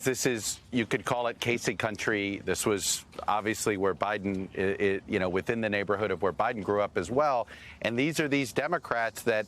This is, you could call it Casey country. This was obviously where Biden, within the neighborhood of where Biden grew up as well. And these are these Democrats that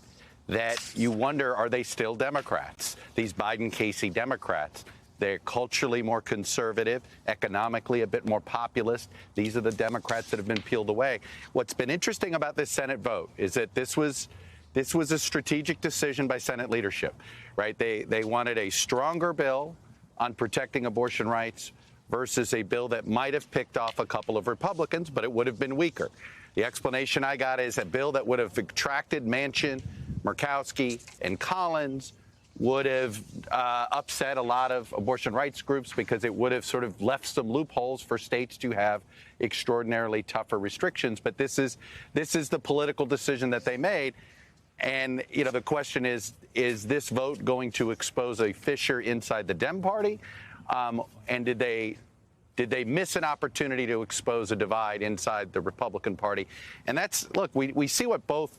you wonder, are they still Democrats? These Biden-Casey Democrats. They're culturally more conservative, economically a bit more populist. These are the Democrats that have been peeled away. What's been interesting about this Senate vote is that this was a strategic decision by Senate leadership, right? They wanted a stronger bill on protecting abortion rights versus a bill that might have picked off a couple of Republicans, but it would have been weaker. The explanation I got is a bill that would have attracted Manchin, Murkowski, and Collins would have upset a lot of abortion rights groups because it would have sort of left some loopholes for states to have extraordinarily tougher restrictions. But this is the political decision that they made. And, the question is this vote going to expose a fissure inside the Dem Party? And did they miss an opportunity to expose a divide inside the Republican Party? And we see what both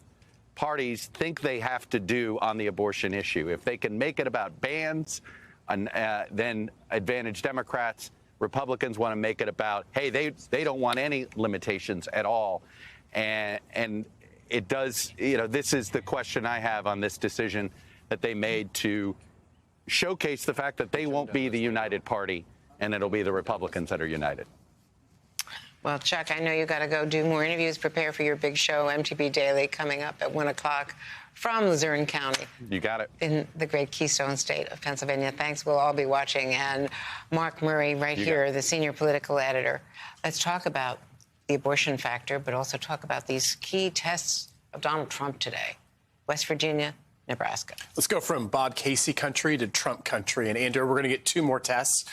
parties think they have to do on the abortion issue. If they can make it about bans, then advantage Democrats. Republicans want to make it about, hey, they don't want any limitations at all. And it does, this is the question I have on this decision that they made to showcase the fact that they won't be the united party and it'll be the Republicans that are united. Well, Chuck, I know you got to go do more interviews. Prepare for your big show, MTV Daily, coming up at 1 o'clock from Luzerne County. You got it. In the great Keystone State of Pennsylvania. Thanks. We'll all be watching. And Mark Murray, right here, the senior political editor. Let's talk about the abortion factor, but also talk about these key tests of Donald Trump today. West Virginia, Nebraska. Let's go from Bob Casey country to Trump country. And, Andrew, we're going to get two more tests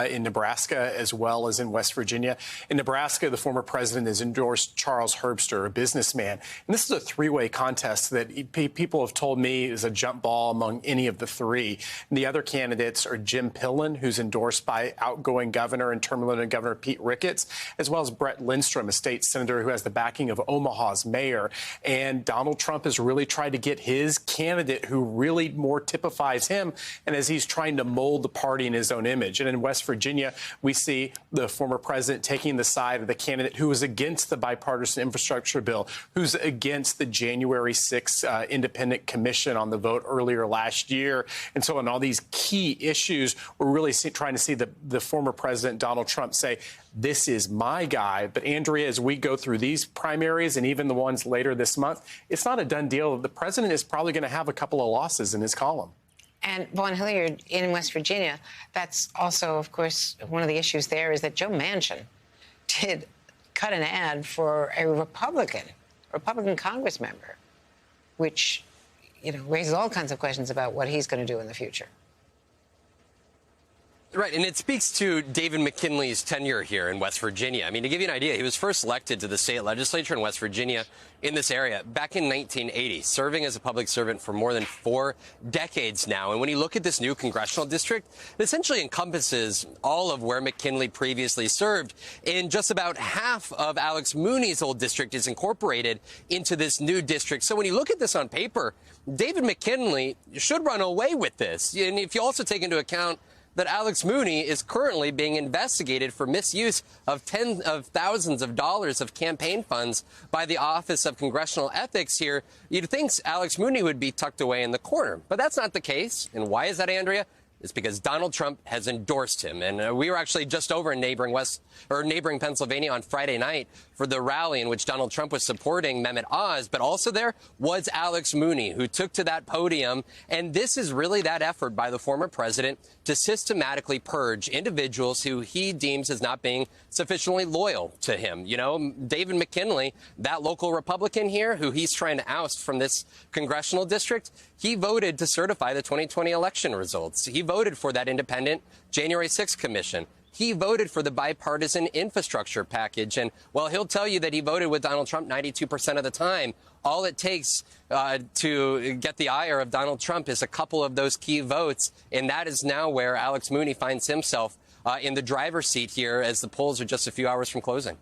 in Nebraska as well as in West Virginia. In Nebraska, the former president has endorsed Charles Herbster, a businessman. And this is a three-way contest that people have told me is a jump ball among any of the three. And the other candidates are Jim Pillen, who's endorsed by outgoing governor and term limited Governor Pete Ricketts, as well as Brett Lindstrom, a state senator who has the backing of Omaha's mayor. And Donald Trump has really tried to get his candidate who really more typifies him, and as he's trying to mold the party in his own image. And in West Virginia, we see the former president taking the side of the candidate who was against the bipartisan infrastructure bill, who's against the January 6th independent commission on the vote earlier last year. And so on all these key issues, we're really trying to see the former president, Donald Trump, say, this is my guy. But, Andrea, as we go through these primaries and even the ones later this month, it's not a done deal. The president is probably going to have a couple of losses in his column. And, Vaughn Hilliard, in West Virginia, that's also, of course, one of the issues there is that Joe Manchin did cut an ad for a Republican Congress member, which, raises all kinds of questions about what he's going to do in the future. Right, and it speaks to David McKinley's tenure here in West Virginia. I mean, to give you an idea, he was first elected to the state legislature in West Virginia in this area back in 1980, serving as a public servant for more than 4 decades now. And when you look at this new congressional district, it essentially encompasses all of where McKinley previously served. And just about half of Alex Mooney's old district is incorporated into this new district. So when you look at this on paper, David McKinley should run away with this. And if you also take into account that Alex Mooney is currently being investigated for misuse of tens of thousands of dollars of campaign funds by the Office of Congressional Ethics here, you'd think Alex Mooney would be tucked away in the corner. But that's not the case. And why is that, Andrea? It's because Donald Trump has endorsed him. And we were actually just over in neighboring Pennsylvania on Friday night for the rally in which Donald Trump was supporting Mehmet Oz. But also there was Alex Mooney, who took to that podium. And this is really that effort by the former president to systematically purge individuals who he deems as not being sufficiently loyal to him. David McKinley, that local Republican here, who he's trying to oust from this congressional district, he voted to certify the 2020 election results. He voted for that independent January 6th commission. He voted for the bipartisan infrastructure package. And while he'll tell you that he voted with Donald Trump 92% of the time, all it takes to get the ire of Donald Trump is a couple of those key votes. And that is now where Alex Mooney finds himself in the driver's seat here as the polls are just a few hours from closing.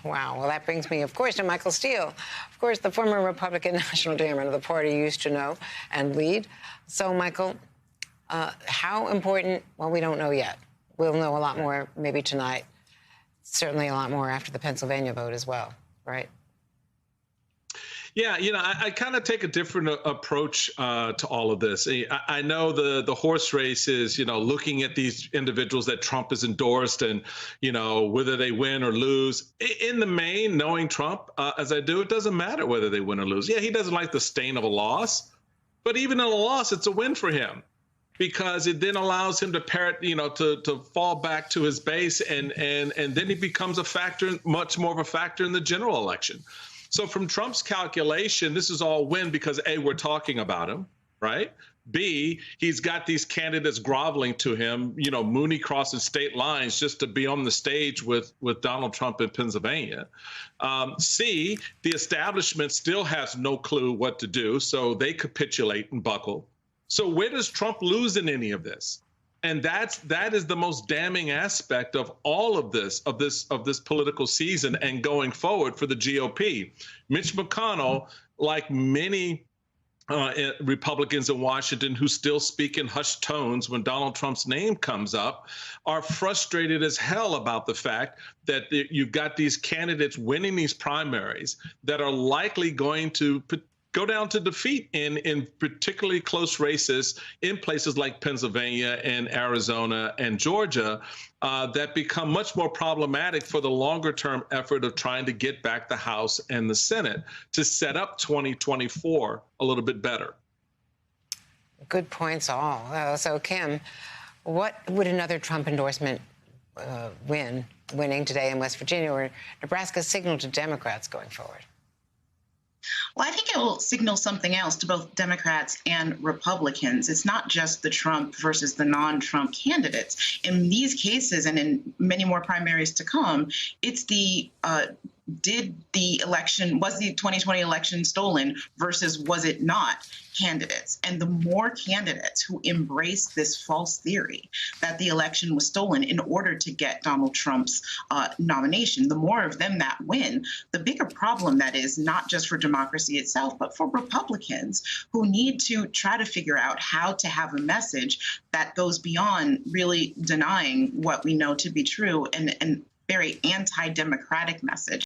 Wow. Well, that brings me, of course, to Michael Steele. Of course, the former Republican national chairman of the party used to know and lead. So, Michael, How important? Well, we don't know yet. We'll know a lot more maybe tonight. Certainly a lot more after the Pennsylvania vote as well, right? Yeah, I kind of take a different approach to all of this. I know the horse race is, looking at these individuals that Trump has endorsed and, whether they win or lose. In the main, knowing Trump as I do, it doesn't matter whether they win or lose. Yeah, he doesn't like the stain of a loss, but even in a loss, it's a win for him, because it then allows him to parrot, to fall back to his base, and then he becomes a factor, much more of a factor in the general election. So from Trump's calculation, this is all win because A, we're talking about him, right? B, he's got these candidates groveling to him, Mooney crossing state lines just to be on the stage with Donald Trump in Pennsylvania. C, the establishment still has no clue what to do, so they capitulate and buckle. So where does Trump lose in any of this? And that is the most damning aspect of all of this political season and going forward for the GOP. Mitch McConnell, like many Republicans in Washington who still speak in hushed tones when Donald Trump's name comes up, are frustrated as hell about the fact that you've got these candidates winning these primaries that are likely going to go down to defeat in particularly close races in places like Pennsylvania and Arizona and Georgia that become much more problematic for the longer term effort of trying to get back the House and the Senate to set up 2024 a little bit better. Good points all. So, Kim, what would another Trump endorsement winning today in West Virginia or Nebraska signal to Democrats going forward? Well, I think it will signal something else to both Democrats and Republicans. It's not just the Trump versus the non-Trump candidates. In these cases and in many more primaries to come, it's the was the 2020 election stolen versus was it not candidates. And the more candidates who embrace this false theory that the election was stolen in order to get Donald Trump's nomination, the more of them that win, the bigger problem that is not just for democracy itself, but for Republicans who need to try to figure out how to have a message that goes beyond really denying what we know to be true and very anti-democratic message.